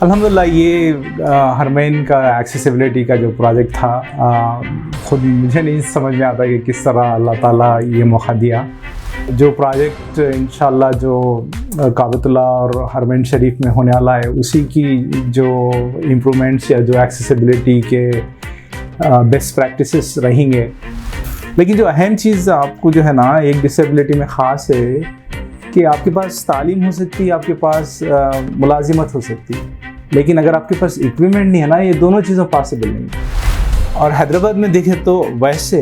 अल्हम्दुलिल्लाह ये हरमैन का एक्सेसिबिलिटी का जो प्रोजेक्ट था, ख़ुद मुझे नहीं समझ में आता कि किस तरह अल्लाह ताला ये मौका दिया। जो प्रोजेक्ट इंशाल्लाह जो काबतुल्लाह और हरमैन शरीफ में होने वाला है, उसी की जो इम्प्रूवमेंट्स या जो एक्सेसिबिलिटी के बेस्ट प्रैक्टिसेस रहेंगे। लेकिन जो अहम चीज़ आपको जो है ना, एक डिसेबिलिटी में ख़ास है कि आपके पास तालीम हो सकती है, आपके पास मुलाजिमत हो सकती है, लेकिन अगर आपके पास इक्विपमेंट नहीं है ना, ये दोनों चीज़ें पॉसिबल नहीं है। और हैदराबाद में देखें तो वैसे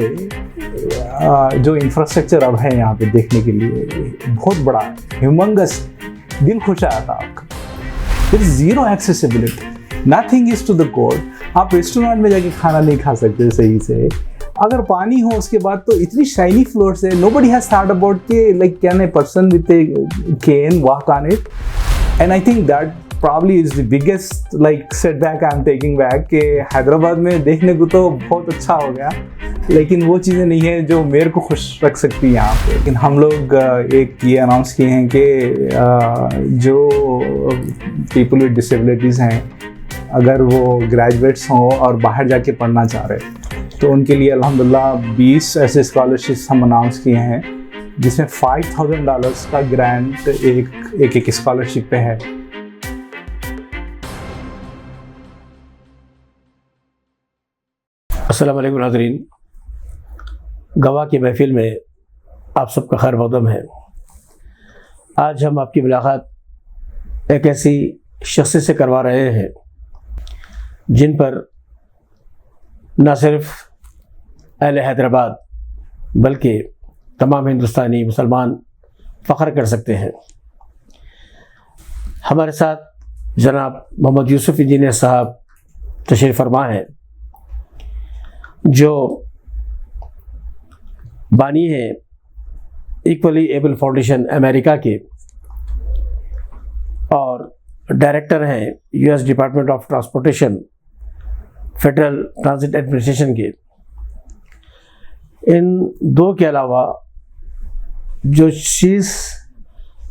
जो इंफ्रास्ट्रक्चर अब है यहाँ पे देखने के लिए बहुत बड़ा है, ह्यूमंगस, दिल खुश आया था आपका। There is zero accessibility, nothing is to the code. आप रेस्टोरेंट में जाके खाना नहीं खा सकते सही से। अगर पानी हो उसके बाद तो इतनी शाइनी फ्लोर्स है, नोबडी हैज थॉट अबाउट के like can a person with A can walk on it. And I think that probably is the biggest like setback I'm taking back कि हैदराबाद में देखने को तो बहुत अच्छा हो गया, लेकिन वो चीज़ें नहीं है जो मेरे को खुश रख सकती है यहाँ पे। लेकिन हम लोग एक ये अनाउंस किए हैं कि जो पीपल विद डिसेबिलिटीज़ हैं, अगर वो ग्रेजुएट्स हों और बाहर जाके पढ़ना चाह रहे तो उनके लिए अल्हम्दुलिल्लाह 20 ऐसे स्कॉलरशिप्स हम अनाउंस किए हैं, जिसमें $5,000 का ग्रांट एक स्कॉलरशिप पे है। अस्सलाम वालेकुम नाज़रीन, गवाह की महफ़िल में आप सबका खैर मक़दम है। आज हम आपकी मुलाकात एक ऐसी शख्सियत से करवा रहे हैं जिन पर न सिर्फ़ अहले हैदराबाद बल्कि तमाम हिंदुस्तानी मुसलमान फ़ख्र कर सकते हैं। हमारे साथ जनाब मोहम्मद यूसुफ इंजीनियर साहब तशरीफ़ फरमा हैं, जो बानी हैं इक्वली एबल फाउंडेशन अमेरिका के और डायरेक्टर हैं US department of transportation federal transit administration के। इन दो के अलावा जो चीज़,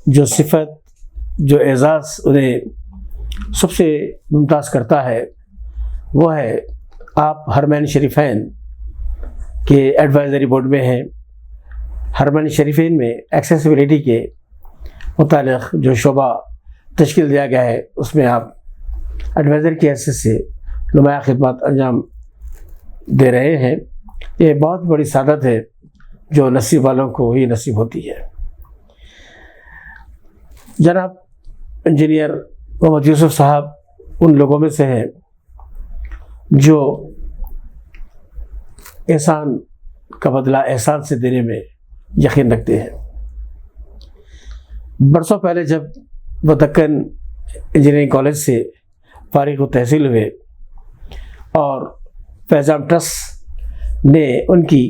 जो सिफत, जो एजाज़ उन्हें सबसे मुमताज़ करता है वो है आप हरमैन शरीफैन के एडवाइज़री बोर्ड में हैं। हरमैन शरीफैन में एक्सेसिबिलिटी के मुतालिक जो शोबा तश्कील दिया गया है, उसमें आप एडवाइज़र की हैसियत से नुमाया खिदमत अंजाम दे रहे हैं। ये बहुत बड़ी सादत है जो नसीब वालों को ही नसीब होती है। जनाब इंजीनियर मोहम्मद यूसुफ साहब उन लोगों में से हैं जो एहसान का बदला एहसान से देने में यकीन रखते हैं। बरसों पहले जब वो दक्कन इंजीनियरिंग कॉलेज से फारिग तहसील हुए और फैज़ान ट्रस्ट ने उनकी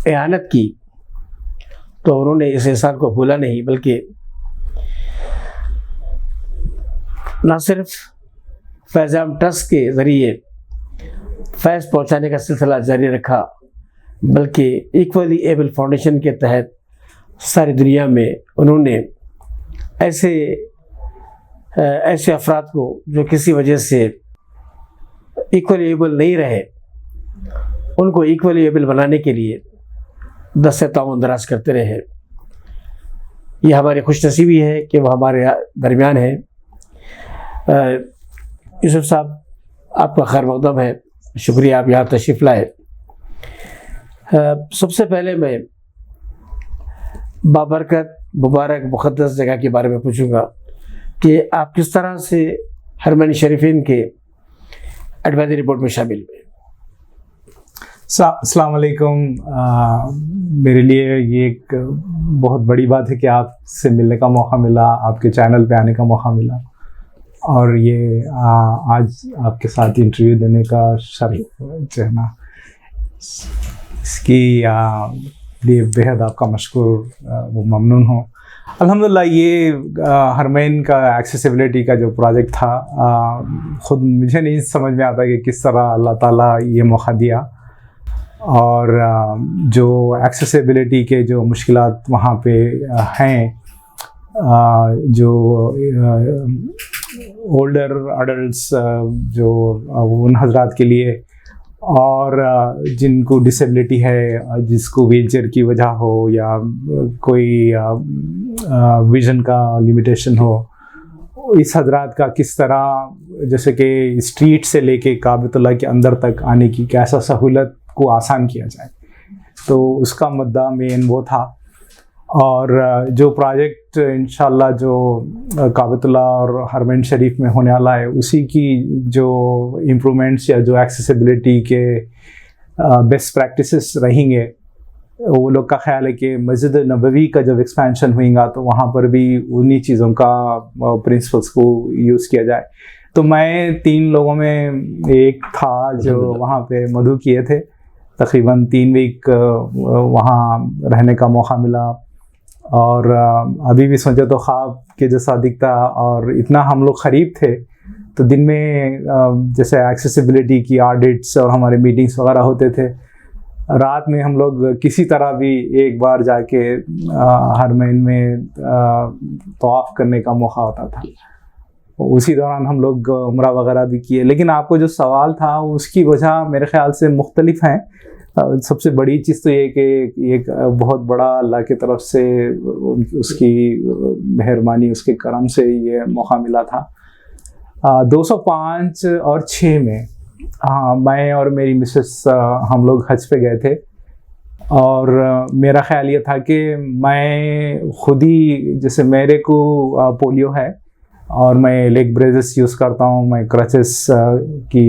एहानत की, तो उन्होंने इस एहसान को भूला नहीं, बल्कि न सिर्फ फैज़ान ट्रस्ट के ज़रिए फैज़ पहुँचाने का सिलसिला जारी रखा, बल्कि इक्वली एबल फाउंडेशन के तहत सारी दुनिया में उन्होंने ऐसे अफराद को जो किसी वजह से इक्वली एबल नहीं रहे, उनको इक्वली एबल बनाने के लिए दस्ते ताउन दराज करते रहे। ये हमारी खुशनसीबी है कि वो हमारे दरमियान है। यूसुफ साहब, आपका खैर मक़दम है, शुक्रिया आप यहाँ तशरीफ़ लाए। सबसे पहले मैं बाबरकत मुबारक मुक़द्दस जगह के बारे में पूछूंगा कि आप किस तरह से हरमैन शरीफीन के एडवाइज़री बोर्ड में शामिल हुए। अस्सलाम वालेकुम। मेरे लिए ये एक बहुत बड़ी बात है कि आपसे मिलने का मौका मिला, आपके चैनल पे आने का मौका मिला, और ये आज आपके साथ इंटरव्यू देने का शर्फ जो है ना, इसकी लिए बेहद आपका मशकूर वो ममनून हो। अल्हम्दुलिल्लाह ये हरमैन का एक्सेसिबिलिटी का जो प्रोजेक्ट था, ख़ुद मुझे नहीं समझ में आता कि किस तरह अल्लाह ताला ये मौका दिया। और जो एक्सेसिबिलिटी के जो मुश्किलात वहाँ पे हैं, जो ओल्डर अडल्ट्स जो उन हजरात के लिए, और जिनको डिसेबिलिटी है, जिसको व्हीलचेयर की वजह हो या कोई विजन का लिमिटेशन हो, इस हजरात का किस तरह जैसे कि स्ट्रीट से लेके काबतुल्लाह के अंदर तक आने की कैसा सहूलत को आसान किया जाए, तो उसका मुद्दा मेन वो था। और जो प्रोजेक्ट इंशाल्लाह जो काबतुल्लाह और हरमैन शरीफ में होने वाला है, उसी की जो इम्प्रूवमेंट्स या जो एक्सेसिबिलिटी के बेस्ट प्रैक्टिसेस रहेंगे, वो लोग का ख्याल है कि मस्जिद नबवी का जब एक्सपेंशन होगा तो वहाँ पर भी उन्हीं चीज़ों का प्रिंसिपल्स को यूज़ किया जाए। तो मैं 3 लोगों में एक था जो वहाँ पे मधु किए थे, तकरीबन 3 वीक वहाँ रहने का मौका मिला, और अभी भी सोचे तो ख्वाब के जैसा दिखता। और इतना हम लोग करीब थे, तो दिन में जैसे एक्सेसिबिलिटी की ऑडिट्स और हमारे मीटिंग्स वगैरह होते थे, रात में हम लोग किसी तरह भी एक बार जाके हरमैन में तवाफ़ करने का मौका होता था। उसी दौरान हम लोग उम्रा वगैरह भी किए। लेकिन आपको जो सवाल था उसकी वजह मेरे ख्याल से मुख्तलिफ हैं। सबसे बड़ी चीज़ तो ये कि एक बहुत बड़ा अल्लाह की तरफ से उसकी मेहरबानी, उसके करम से ये मौका मिला था। 205 और 6 में हाँ, मैं और मेरी मिसेस हम लोग हज पे गए थे, और मेरा ख्याल ये था कि मैं खुद ही, जैसे मेरे को पोलियो है और मैं लेग ब्रेसेस यूज़ करता हूँ, मैं क्रचेस की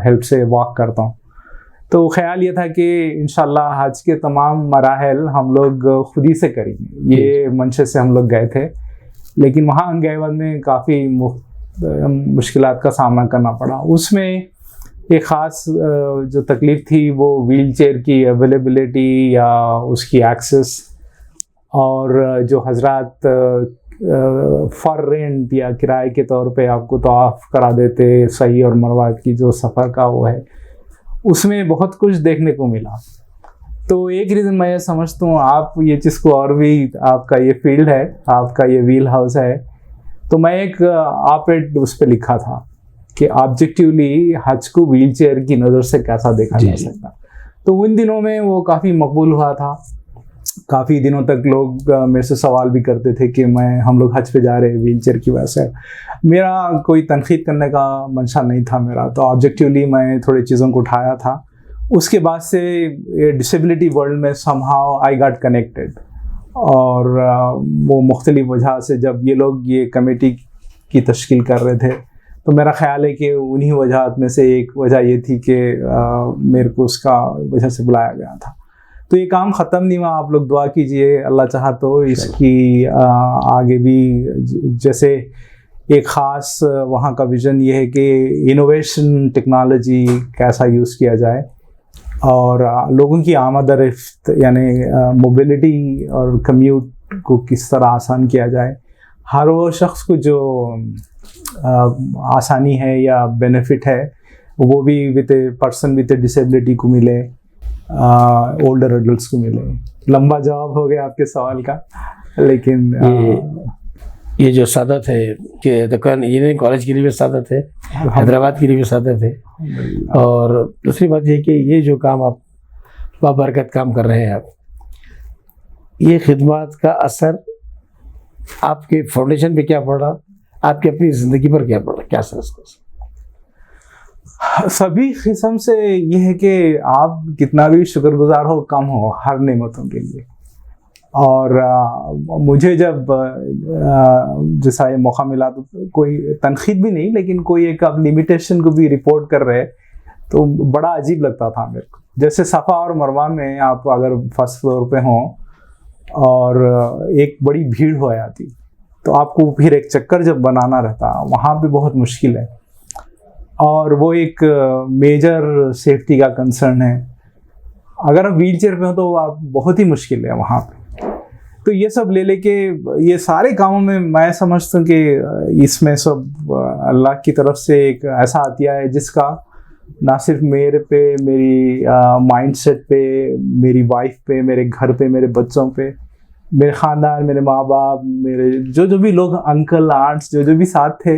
हेल्प से वॉक करता हूँ, तो ख्याल ये था कि इंशाल्लाह हज के तमाम मराहल हम लोग खुद ही से करेंगे, ये मंशे से हम लोग गए थे। लेकिन वहाँ गए बाद में काफ़ी मुश्किलात का सामना करना पड़ा। उसमें एक ख़ास जो तकलीफ़ थी वो व्हील चेयर की अवेलेबिलिटी या उसकी एक्सेस, और जो हजरात फॉर रेंट या किराए के तौर पे आपको तवाफ़ करा देते सही और मरवा की जो सफ़र का वो है, उसमें बहुत कुछ देखने को मिला। तो एक रीज़न मैं ये समझता हूँ, आप ये चीज़ को और भी, आपका ये फील्ड है, आपका ये व्हील हाउस है, तो मैं एक आप उस पर लिखा था कि ऑब्जेक्टिवली हज को व्हील चेयर की नज़र से कैसा देखा जा सकता। तो उन दिनों में वो काफ़ी मकबूल हुआ था। काफ़ी दिनों तक लोग मेरे से सवाल भी करते थे कि हम लोग हज पे जा रहे हैं व्हील चेयर की वजह से। मेरा कोई तनकीद करने का मंशा नहीं था मेरा, तो ऑब्जेक्टिवली मैं थोड़ी चीज़ों को उठाया था। उसके बाद से डिसेबिलिटी वर्ल्ड में समहाउ आई गॉट कनेक्टेड, और वो मुख्तलिफ वजह से जब ये लोग ये कमेटी की तश्कील कर रहे थे, तो मेरा ख्याल है कि उन्हीं वजह में से एक वजह ये थी कि मेरे को उसका वजह से बुलाया गया था। तो ये काम ख़त्म नहीं हुआ, आप लोग दुआ कीजिए, अल्लाह चाहा तो इसकी आगे भी, जैसे एक ख़ास वहाँ का विज़न ये है कि इनोवेशन टेक्नोलॉजी कैसा यूज़ किया जाए, और लोगों की आमद-ओ-रफ़्त यानी मोबिलिटी और कम्यूट को किस तरह आसान किया जाए। हर वो शख्स को जो आसानी है या बेनिफिट है वो भी विद पर्सन विद डिसेबिलिटी को मिले, ओल्डर एडल्ट्स को मिले। लंबा जवाब हो गया आपके सवाल का, लेकिन ये जो सादत है कि दुकान इंजीनियरिंग कॉलेज के लिए भी सादत है, हैदराबाद के लिए भी सादत है, और दूसरी बात ये कि ये जो काम आप बाबरकत काम कर रहे हैं आप, ये खिदमत का असर आपके फाउंडेशन पे क्या पड़ रहा, आपकी अपनी ज़िंदगी पर क्या पड़ रहा, क्या असर उसका? सभी किस्म से ये है कि आप कितना भी शुक्रगुजार हो कम हो हर नेमतों के लिए। और मुझे जब जैसा ये मौका मिला तो कोई तनकीद भी नहीं, लेकिन कोई एक आप लिमिटेशन को भी रिपोर्ट कर रहे तो बड़ा अजीब लगता था मेरे को। जैसे सफ़ा और मरवा में आप अगर फर्स्ट फ्लोर पे हों और एक बड़ी भीड़ हो जाती तो आपको फिर एक चक्कर जब बनाना रहता, वहाँ पे बहुत मुश्किल है, और वो एक मेजर सेफ्टी का कंसर्न है। अगर आप व्हील चेयर पे हो तो आप बहुत ही मुश्किल है वहाँ पे। तो ये सब ले लेके ये सारे कामों में मैं समझता हूँ कि इसमें सब अल्लाह की तरफ से एक ऐसा अतिया है जिसका ना सिर्फ मेरे पे, मेरी माइंडसेट पे, मेरी वाइफ पे, मेरे घर पे, मेरे बच्चों पे, मेरे ख़ानदान, मेरे माँ बाप, मेरे जो भी लोग अंकल आंट्स जो भी साथ थे,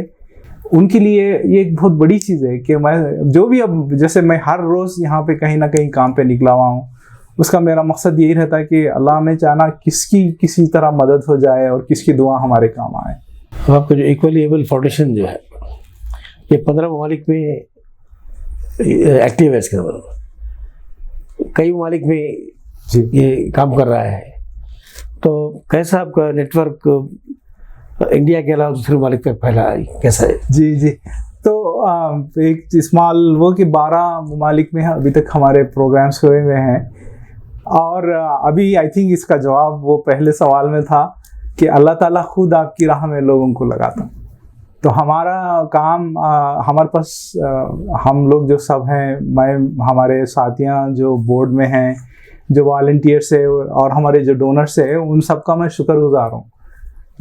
उनके लिए ये एक बहुत बड़ी चीज़ है कि मैं जो भी, अब जैसे मैं हर रोज़ यहाँ पे कहीं ना कहीं काम पे निकला हुआ हूँ, उसका मेरा मकसद यही रहता है कि अल्लाह ने चाहना किसकी किसी तरह मदद हो जाए और किसकी दुआ हमारे काम आए। अब आपका जो इक्वली एबल फाउंडेशन जो है ये 15 ममालिक में एक्टिव है, इसके मतलब कई ममालिक में जी ये काम कर रहा है। तो कैसा आपका नेटवर्क इंडिया के अलावा दूसरे ममालिक तक फैला है, कैसा है? जी जी, तो एक स्मॉल वो कि 12 ममालिक में अभी तक हमारे प्रोग्राम्स हुए हुए हैं। और अभी आई थिंक इसका जवाब वो पहले सवाल में था कि अल्लाह ताला खुद आपकी राह में लोगों को लगाता। तो हमारा काम हमारे पास हम लोग जो सब हैं, मैं, हमारे साथियां जो बोर्ड में हैं, जो वॉलंटियर्स है और हमारे जो डोनर्स है, उन सब का मैं शुक्रगुजार हूँ।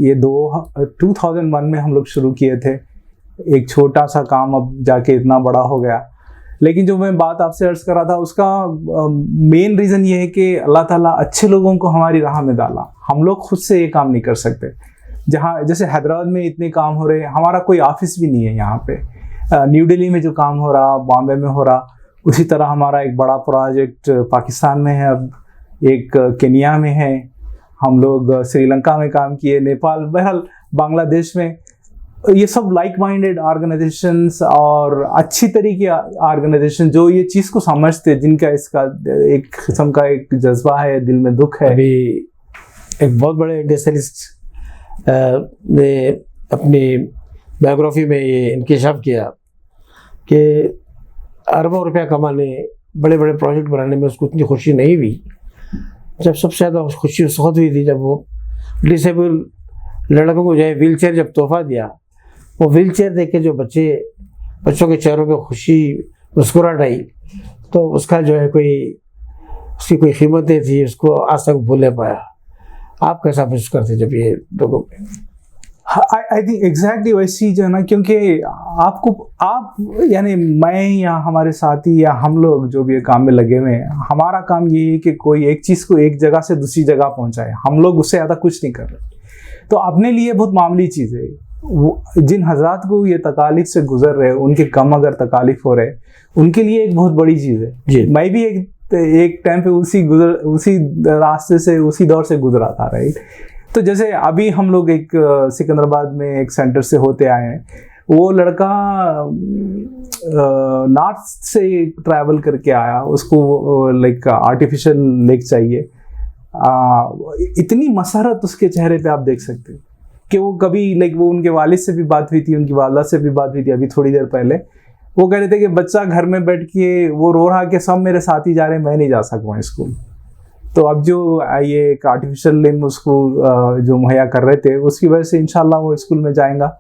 ये 2001 में हम लोग शुरू किए थे, एक छोटा सा काम अब जाके इतना बड़ा हो गया। लेकिन जो मैं बात आपसे अर्ज कर रहा था, उसका मेन रीज़न ये है कि अल्लाह ताला अच्छे लोगों को हमारी राह में डाला। हम लोग खुद से ये काम नहीं कर सकते। जहाँ जैसे हैदराबाद में इतने काम हो रहे हैं, हमारा कोई ऑफिस भी नहीं है यहाँ पे। न्यू दिल्ली में जो काम हो रहा, बॉम्बे में हो रहा, उसी तरह हमारा एक बड़ा प्रोजेक्ट पाकिस्तान में है, अब एक केनिया में है, हम लोग श्रीलंका में काम किए, नेपाल, बहरहाल बांग्लादेश में। ये सब लाइक माइंडेड ऑर्गेनाइजेशंस और अच्छी तरीके ऑर्गेनाइजेशन जो ये चीज़ को समझते, जिनका इसका एक किस्म का एक जज्बा है, दिल में दुख है। अभी एक बहुत बड़े इंडस्ट्रियलिस्ट ने अपनी बायोग्राफी में ये इंकशाफ किया कि अरबों रुपया कमाने, बड़े बड़े प्रोजेक्ट बनाने में उसको इतनी खुशी नहीं हुई। जब सबसे ज़्यादा खुशी उस वक्त हुई थी जब वो डिसेबल लड़कों को जो है व्हील चेयर जब तोहफा दिया, वो व्हील चेयर देख के जो बच्चों के चेहरों पे खुशी मुस्कुराहट आई, तो उसका जो है उसकी कोई कीमतें थी, उसको आज तक भूल नहीं पाया। आप कैसा महसूस करते जब ये लोगों पे? आई थिंक एग्जैक्टली वैसी जो है ना, क्योंकि आप यानी मैं या हमारे साथी या हम लोग जो भी काम में लगे हुए हैं, हमारा काम ये है कि कोई एक चीज़ को एक जगह से दूसरी जगह पहुंचाए। हम लोग उससे ज़्यादा कुछ नहीं कर रहे। तो अपने लिए बहुत मामूली चीज़ है। वो जिन हजरात को ये तकालीफ से गुजर रहे, उनके कम अगर तकालीफ हो रहे, उनके लिए एक बहुत बड़ी चीज़ है। मैं भी एक टाइम पे उसी रास्ते से, उसी दौर से गुजरा था, राइट। तो जैसे अभी हम लोग एक सिकंदराबाद में एक सेंटर से होते आए हैं, वो लड़का नॉर्थ से ट्रैवल करके आया, उसको लाइक आर्टिफिशियल लेग चाहिए। इतनी मसरत उसके चेहरे पे आप देख सकते हैं कि वो कभी लाइक वो उनके वालिद से भी बात हुई थी, उनकी वालदा से भी बात हुई थी अभी थोड़ी देर पहले। वो कह रहे थे कि बच्चा घर में बैठ के वो रो रहा कि सब मेरे साथ ही जा रहे हैं, मैं नहीं जा सकूँ स्कूल। तो अब जो ये एक आर्टिफिशियल लिम्ब उसको जो मुहैया कर रहे थे, उसकी वजह से इंशाल्लाह वो स्कूल में जाएगा।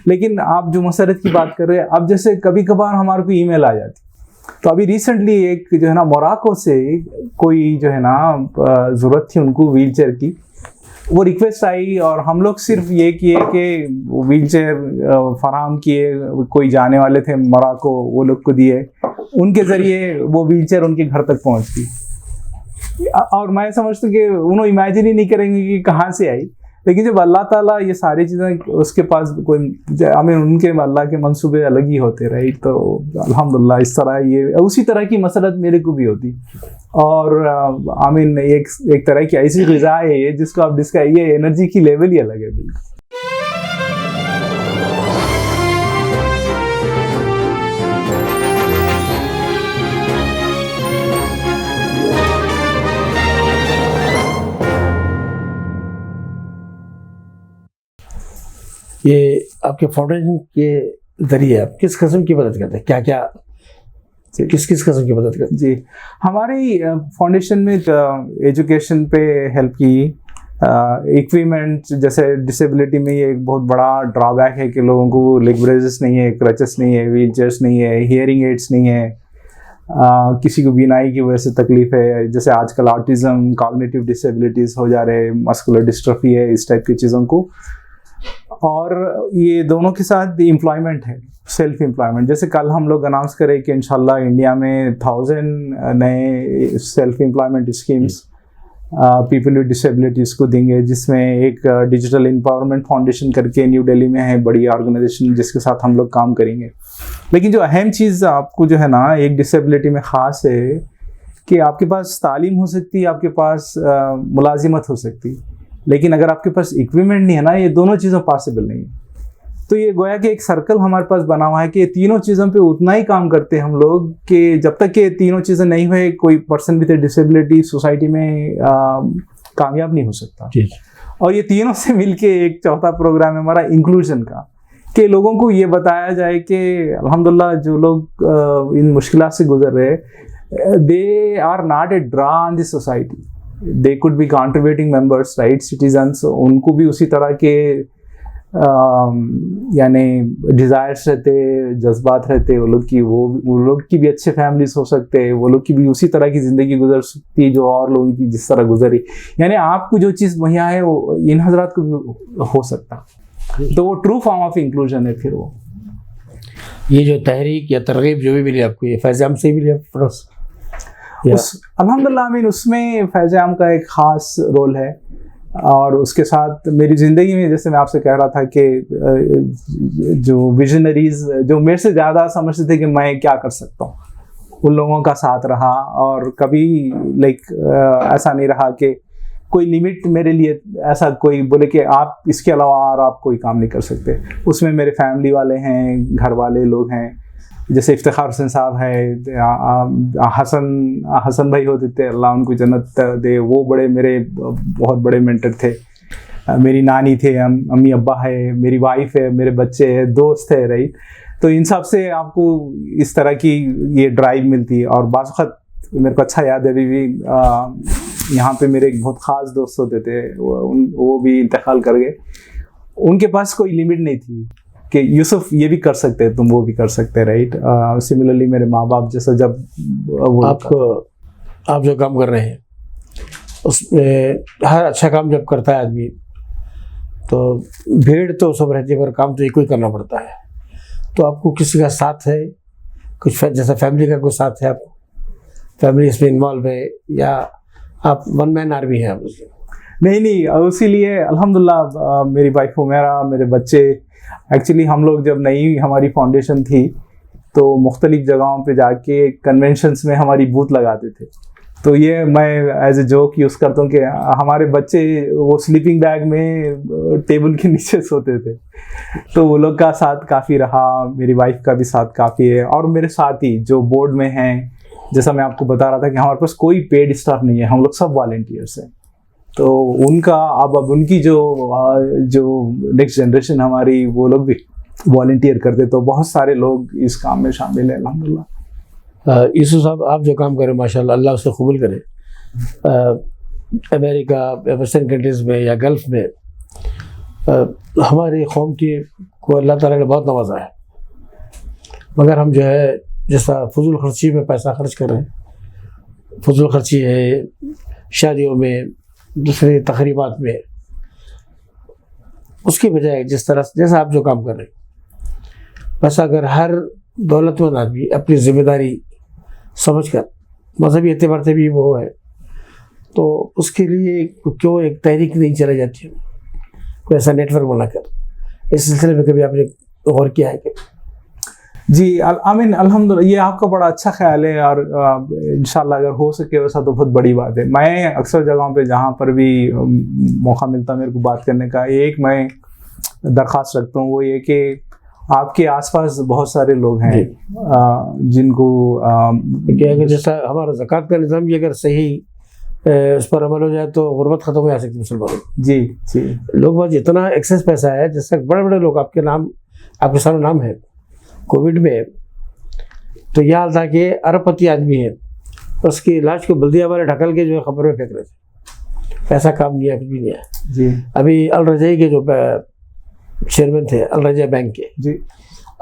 लेकिन आप जो मसरत की बात कर रहे हैं, अब जैसे कभी कभार हमारे को ईमेल आ जाती, तो अभी रिसेंटली एक जो है ना मोरक्को से कोई जो है ना ज़रूरत थी उनको व्हील चेयर की, वो रिक्वेस्ट आई और हम लोग सिर्फ ये किए कि व्हील चेयर फराहम किए। कोई जाने वाले थे मोरक्को, वो लोग को दिए, उनके ज़रिए वो व्हील चेयर उनके घर तक पहुँच गई। और मैं समझता हूँ कि उन्होंने इमेजिन ही नहीं करेंगे कि कहाँ से आई। लेकिन जब अल्लाह ताला ये सारी चीज़ें उसके पास कोई उनके अल्लाह के मंसूबे अलग ही होते, राइट। तो अल्हम्दुलिल्लाह इस तरह ये उसी तरह की मसरत मेरे को भी होती। और एक तरह की ऐसी ग़िज़ा है ये जिसको आप ये एनर्जी की लेवल ही अलग है बिल्कुल। ये आपके फाउंडेशन के जरिए आप किस किस्म की मदद करते हैं? क्या किस किस्म की मदद करते हैं? जी, हमारी फाउंडेशन में एजुकेशन पे हेल्प की, इक्विपमेंट, जैसे डिसेबिलिटी में ये एक बहुत बड़ा ड्रॉबैक है कि लोगों को लेग ब्रेसेस नहीं है, क्रचेस नहीं है, व्हील चेयर्स नहीं है, हियरिंग एड्स नहीं है, किसी को बीनाई की वजह से तकलीफ है, जैसे आजकल ऑटिज्म, कॉग्निटिव डिसेबिलिटीज़ हो जा रहे हैं, मस्कुलर डिस्ट्रॉफी है, इस टाइप की चीज़ों को। और ये दोनों के साथ एम्प्लॉयमेंट है, सेल्फ एम्प्लॉयमेंट। जैसे कल हम लोग अनाउंस करें कि इंशाल्लाह इंडिया में 1000 नए self employment schemes people with disabilities को देंगे, जिसमें एक डिजिटल एम्पावरमेंट फाउंडेशन करके न्यू दिल्ली में है, बड़ी ऑर्गेनाइजेशन जिसके साथ हम लोग काम करेंगे। लेकिन जो अहम चीज़ आपको जो है ना एक डिसेबिलिटी में ख़ास है कि आपके पास तालीम हो सकती है, आपके पास मुलाजिमत हो सकती है, लेकिन अगर आपके पास इक्विपमेंट नहीं है ना, ये दोनों चीज़ें पॉसिबल नहीं है। तो ये गोया कि एक सर्कल हमारे पास बना हुआ है कि ये तीनों चीज़ों पे उतना ही काम करते हैं हम लोग कि जब तक ये तीनों चीज़ें नहीं हुए कोई पर्सन विद डिसेबिलिटी सोसाइटी में कामयाब नहीं हो सकता। और ये तीनों से मिलके एक चौथा प्रोग्राम है हमारा इंक्लूजन का, कि लोगों को ये बताया जाए कि अल्हम्दुलिल्लाह जो लोग इन मुश्किलात से गुजर रहे, they are not a draw on this society, they could be contributing members, right, citizens. उनको भी उसी तरह के यानी डिज़ायर्स रहते, जज्बात रहते, वो लोग की भी अच्छे फैमिलीज हो सकते हैं, वो लोग की भी उसी तरह की ज़िंदगी गुजर सकती है जो और लोगों की जिस तरह गुजरी। यानी आपको जो चीज़ मुहैया है वो इन हजरात को भी हो सकता, तो वो ट्रू फॉर्म ऑफ इंक्लूजन है। फिर वो ये जो तहरीक या तरगीब जो भी मिली आपको, ये फैज़ आम से ही मिली आपको? अल्हम्दुलिल्लाह आमीन, उसमें फैज़ आम का एक ख़ास रोल है। और उसके साथ मेरी ज़िंदगी में, जैसे मैं आपसे कह रहा था कि जो विजनरीज जो मेरे से ज़्यादा समझते थे कि मैं क्या कर सकता हूँ, उन लोगों का साथ रहा। और कभी ऐसा नहीं रहा कि कोई लिमिट मेरे लिए ऐसा कोई बोले कि आप इसके अलावा और आप कोई काम नहीं कर सकते। उसमें मेरे फैमिली वाले हैं, घर वाले लोग हैं, जैसे इफ्तिखार हुसैन साहब है, हसन भाई होते थे, अल्लाह उनको जन्नत दे, वो बड़े मेरे बहुत बड़े मेंटर थे। मेरी नानी थे, अम्मी अब्बा है, मेरी वाइफ है, मेरे बच्चे हैं, दोस्त है, राइट। तो इन सब से आपको इस तरह की ये ड्राइव मिलती है। और बाज़ वक़्त मेरे को अच्छा याद है, अभी भी यहाँ पे मेरे एक बहुत ख़ास दोस्त होते थे, वो भी इंतकाल कर गए। उनके पास कोई लिमिट नहीं थी कि यूसुफ ये भी कर सकते हैं, तुम वो भी कर सकते हैं, राइट। सिमिलरली मेरे माँ बाप जैसा जब आप जो काम कर रहे हैं उसमें हर अच्छा काम जब करता है आदमी, तो भीड़ तो सब रहती है पर काम तो एक ही करना पड़ता है। तो आपको किसी का साथ है, कुछ जैसा फैमिली का कोई साथ है, आपको फैमिली इसमें इन्वॉल्व है, या आप वन मैन आर्मी है आप उसमें? नहीं, उसीलिए अल्हम्दुलिल्लाह मेरी वाइफ हो, मेरे बच्चे, एक्चुअली हम लोग जब नई हमारी फाउंडेशन थी तो मुख्तलिफ जगहों पे जाके कन्वेंशंस में हमारी बूथ लगाते थे। तो ये मैं एज ए जोक यूज़ करता हूँ कि हमारे बच्चे वो स्लीपिंग बैग में टेबल के नीचे सोते थे। तो वो लोग का साथ काफ़ी रहा, मेरी वाइफ का भी साथ काफ़ी है। और मेरे साथी जो बोर्ड में हैं, जैसा मैं आपको बता रहा था कि हमारे पास कोई पेड स्टाफ नहीं है, हम लोग सब वॉलंटियर्स हैं। तो उनका अब उनकी जो नेक्स्ट जनरेशन हमारी, वो लोग भी वॉलंटियर करते, तो बहुत सारे लोग इस काम में शामिल हैं अल्हम्दुलिल्लाह। यूसुफ साहब, आप जो काम करें माशाल्लाह, अल्लाह उससे कबूल करे। अमेरिका, वेस्टर्न कंट्रीज़ में या गल्फ़ में हमारी कौम को अल्लाह ताला ने बहुत नवाजा है, मगर हम जो है जैसा फजूल खर्ची में पैसा खर्च कर रहे हैं, फजूल खर्ची है शादियों में, दूसरे तकरीबात में, उसकी बजाय जिस तरह जैसा आप जो काम कर रहे हैं, बस अगर हर दौलतमंद आदमी अपनी जिम्मेदारी समझकर मजहबी एतबार से भी वो है, तो उसके लिए क्यों एक तहरीक नहीं चलाई जाती है, कोई ऐसा नेटवर्क बनाकर? इस सिलसिले में कभी आपने गौर किया है कि? जी आमीन, अल्हम्दुलिल्लाह, ये आपका बड़ा अच्छा ख्याल है। और इंशाल्लाह अगर हो सके वैसा तो बहुत बड़ी बात है। मैं अक्सर जगहों पे जहाँ पर भी मौका मिलता मेरे को बात करने का, एक मैं दरख्वास्त रखता हूँ, वो ये कि आपके आसपास बहुत सारे लोग हैं जिनको अगर जैसा हमारा ज़कात का निज़ाम भी अगर सही उस पर अमल हो जाए तो गुर्बत ख़त्म हो जा सकती है मुसलमानों। जी लोग पास जितना एक्सेस पैसा है, जैसे बड़े बड़े लोग आपके सामने नाम है, कोविड में तो यह हाल था कि अरबपति आदमी है, उसके इलाज को बल्दिया वाले ढकल के जो है खबर में फेंक रहे थे, पैसा काम नहीं है, कुछ भी नहीं है। जी अभी अल रजाई के जो चेयरमैन थे अल रजा बैंक के, जी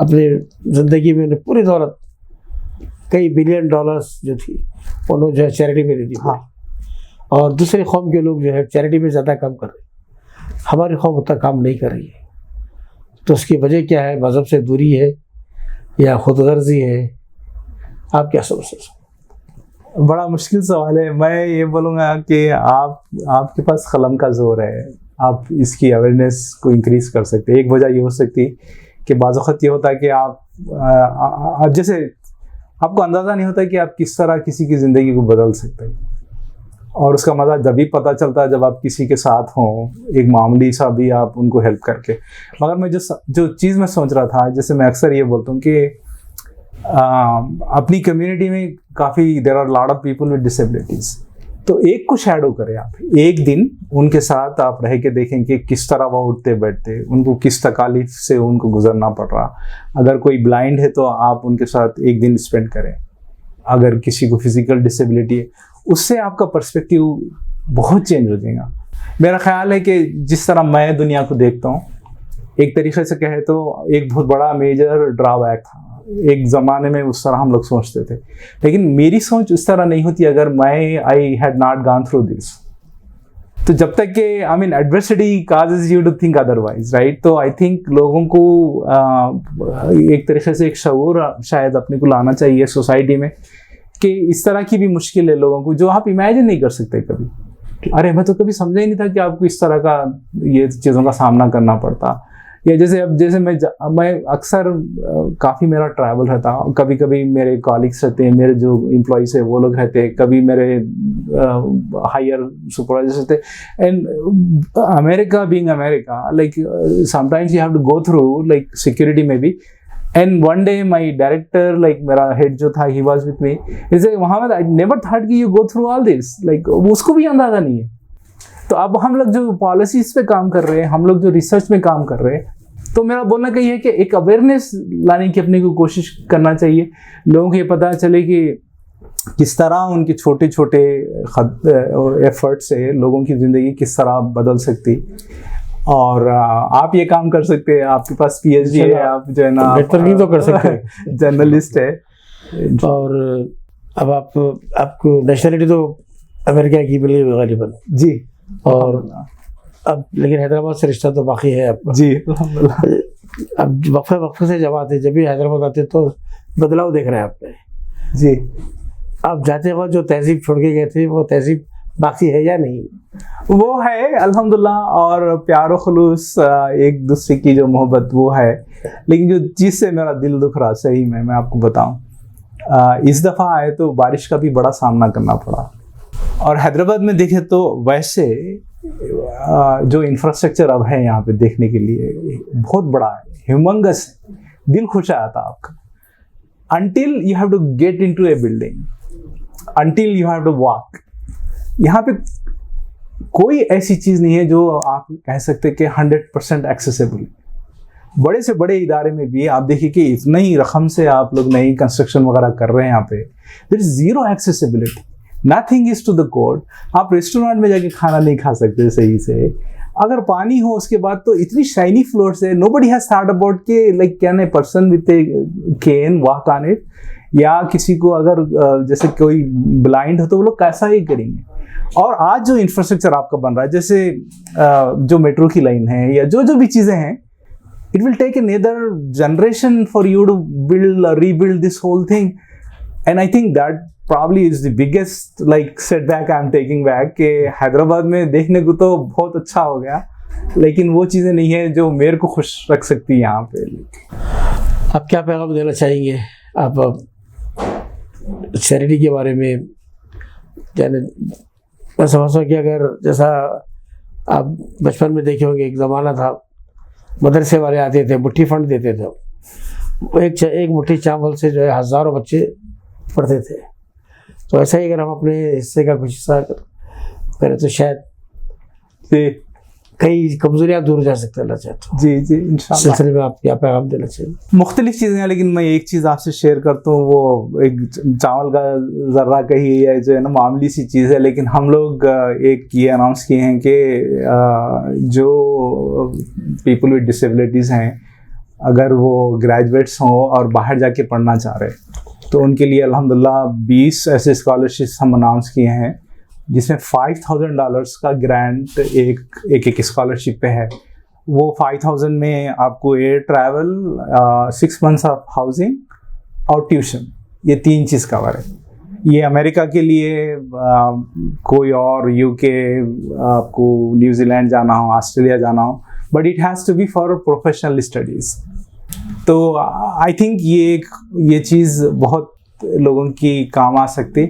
अपनी ज़िंदगी में उन्हें पूरी दौलत कई बिलियन डॉलर्स जो थी उन्होंने जो है चैरिटी में दे दी। हाँ, और दूसरे कौम के लोग जो है चैरिटी में ज़्यादा काम कर रहे हैं, हमारी कौम उतना काम नहीं कर रही है। तो उसकी वजह क्या है? मज़हब से दूरी है या खुदगर्जी है? आप क्या समझते हैं? बड़ा मुश्किल सवाल है। मैं ये बोलूँगा कि आपके पास कलम का जोर है, आप इसकी अवेयरनेस को इंक्रीज कर सकते हैं। एक वजह ये हो सकती कि बाज़ वक़्त ये होता है कि आप जैसे आपको अंदाज़ा नहीं होता कि आप किस तरह किसी की ज़िंदगी को बदल सकते हैं, और उसका मज़ा जब भी पता चलता है जब आप किसी के साथ हों, एक मामूली सा भी आप उनको हेल्प करके। मगर मैं जो चीज़ मैं सोच रहा था, जैसे मैं अक्सर ये बोलता हूँ कि अपनी कम्युनिटी में काफ़ी there are lot of people with disabilities, तो एक को शैडो करें आप, एक दिन उनके साथ आप रह के देखें कि किस तरह वो उठते बैठते, उनको किस तकालीफ से उनको गुजरना पड़ रहा। अगर कोई ब्लाइंड है तो आप उनके साथ एक दिन स्पेंड करें। अगर किसी को फिजिकल डिसेबिलिटी है, उससे आपका पर्सपेक्टिव बहुत चेंज हो जाएगा। मेरा ख्याल है कि जिस तरह मैं दुनिया को देखता हूँ, एक तरीके से कहे तो एक बहुत बड़ा मेजर ड्रॉबैक था एक ज़माने में, उस तरह हम लोग सोचते थे, लेकिन मेरी सोच उस तरह नहीं होती अगर I had not gone through this. तो जब तक कि adversity causes you to think otherwise, right? तो आई थिंक लोगों को एक तरीके से एक शऊर शायद अपने को लाना चाहिए सोसाइटी में कि इस तरह की भी मुश्किल है लोगों को जो आप इमेजिन नहीं कर सकते कभी। अरे मैं तो कभी समझा ही नहीं था कि आपको इस तरह का ये चीज़ों का सामना करना पड़ता। या जैसे मैं अक्सर काफ़ी मेरा ट्रैवल रहता, कभी कभी मेरे कॉलिग्स रहते हैं, मेरे जो एम्प्लॉइज है वो लोग रहते हैं, कभी मेरे हायर सुपरवाइजर्स रहते हैं। And America being America, like sometimes you have to go through like security में भी। And one day my director, like मेरा हेड जो था, ही वॉज विथ मी, इसे वहाँ में आई नेवर थॉट कि you go through all this, like उसको भी अंदाजा नहीं है। तो अब हम लोग जो पॉलिसीज पे काम कर रहे हैं, हम लोग जो रिसर्च में काम कर रहे हैं, तो मेरा बोलना कही है कि एक अवेयरनेस लाने की अपने को कोशिश करना चाहिए। लोगों को ये पता चले कि किस तरह उनके छोटे छोटे एफर्ट से लोगों की ज़िंदगी किस तरह बदल सकती। और आप ये काम कर सकते हैं, आपके पास पीएचडी है, आप जो है ना बेहतर नहीं तो कर सकते हैं, जर्नलिस्ट है। और अब आपको नेशनलिटी तो अमेरिका की मिली गालिबन जी, और अब लेकिन हैदराबाद से रिश्ता तो बाकी है आपका जी। अब वक्फे से जब आते, जब भी हैदराबाद आते तो बदलाव देख रहे हैं आप में जी। आप जाते वक्त जो तहजीब छोड़ के गए थे वो तहजीब बाकी है या नहीं? वो है अल्हम्दुलिल्लाह, और प्यार खुलूस एक दूसरे की जो मोहब्बत वो है। लेकिन जो चीज़ से मेरा दिल दुख रहा, सही में मैं आपको बताऊं, इस दफ़ा आए तो बारिश का भी बड़ा सामना करना पड़ा। और हैदराबाद में देखे तो वैसे जो इंफ्रास्ट्रक्चर अब है यहाँ पे देखने के लिए बहुत बड़ा है, ह्यूमंगस है, दिल खुश आता आपका। until you have to get into a building, until you have to walk, यहाँ पे कोई ऐसी चीज़ नहीं है जो आप कह सकते कि 100% एक्सेसिबल। बड़े से बड़े इदारे में भी आप देखिए कि इतना ही रकम से आप लोग नई कंस्ट्रक्शन वगैरह कर रहे हैं, यहाँ पे there is zero accessibility, nothing is to the code. आप रेस्टोरेंट में जाके खाना नहीं खा सकते सही से। अगर पानी हो उसके बाद तो इतनी शाइनी फ्लोर्स है, नोबडी हैज थॉट अबाउट के like can a person with a cane walk on it, या किसी को अगर जैसे कोई ब्लाइंड हो तो वो लोग कैसा ही करेंगे। और आज जो इंफ्रास्ट्रक्चर आपका बन रहा है, जैसे जो मेट्रो की लाइन है या जो भी चीज़ें हैं, it will take another generation for you to build or rebuild this whole thing. And I think that probably is the biggest like setback I'm taking back कि हैदराबाद में देखने को तो बहुत अच्छा हो गया, लेकिन वो चीज़ें नहीं है जो मेरे को खुश रख सकती है यहाँ पे। आप क्या पैगाम देना चाहेंगे आप चैरिटी के बारे में? यानी मैं समझता हूँ कि अगर जैसा आप बचपन में देखे होंगे, एक ज़माना था मदरसे वाले आते थे, मुट्ठी फंड देते थे, वो एक मुट्ठी चावल से जो है हज़ारों बच्चे पढ़ते थे। तो ऐसा ही अगर हम अपने हिस्से का कुछ हिस्सा करें तो शायद कई कमजोरियाँ दूर जा सकते हैं। चाहते जी जी, इंशाल्लाह। सिलसिले में आप क्या पैगाम देना चाहिए? मुख्तलिफ चीज़ें हैं, लेकिन मैं एक चीज़ आपसे शेयर करता हूँ, वो एक चावल का ज़र्रा कही है जो है ना मामूली सी चीज़ है, लेकिन हम लोग एक ये अनाउंस किए हैं कि जो पीपल विद डिसेबिलिटीज़ हैं, अगर वो ग्रेजुएट्स हों और बाहर जाके पढ़ना चाह रहे तो उनके लिए अल्हम्दुलिल्लाह 20 ऐसे स्कॉलरशिप्स हम अनाउंस किए हैं, जिसमें $5,000 का ग्रांट एक स्कॉलरशिप पे है। वो 5,000 में आपको air travel, 6 months of housing और ट्यूशन, ये 3 चीज़ कवर है। ये अमेरिका के लिए कोई और यूके, आपको न्यूजीलैंड जाना हो, ऑस्ट्रेलिया जाना हो, but it has to be for professional studies. तो आई थिंक ये चीज़ बहुत लोगों की काम आ सकती।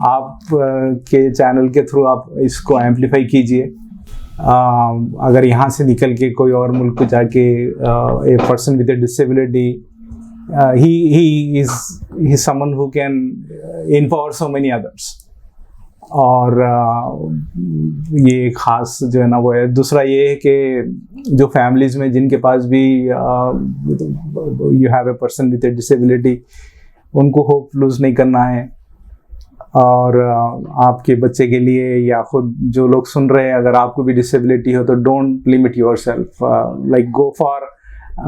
आप के चैनल के थ्रू आप इसको एम्पलीफाई कीजिए। अगर यहाँ से निकल के कोई और मुल्क जाके ए person with A disability, he is someone who can empower so many others। और ये खास जो है ना वो है। दूसरा ये है कि जो फैमिलीज़ में जिनके पास भी you have a person with A disability, उनको होप लूज़ नहीं करना है। और आपके बच्चे के लिए या खुद जो लोग सुन रहे हैं, अगर आपको भी डिसेबिलिटी हो तो don't limit yourself, like go for,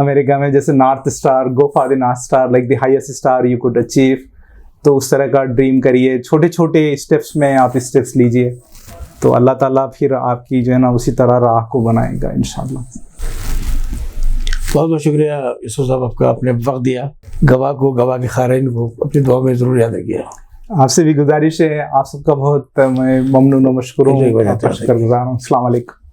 America में जैसे north star, go for the north star, like the highest star you could achieve. तो उस तरह का ड्रीम करिए, छोटे छोटे स्टेप्स में आप स्टेप्स लीजिए, तो अल्लाह ताला फिर आपकी जो है ना उसी तरह राह को बनाएगा इंशाल्लाह। बहुत बहुत शुक्रिया यूसुफ साहब आपका, आपने वक्त दिया। गवाह को, गवाह के खारिन को अपनी दुआ में ज़रूर याद रखिए। आपसे भी गुजारिश है, आप सबका बहुत मैं ममनून व मशकूर हूँ, शुक्रगुज़ार हूँ। अस्सलाम वालेकुम।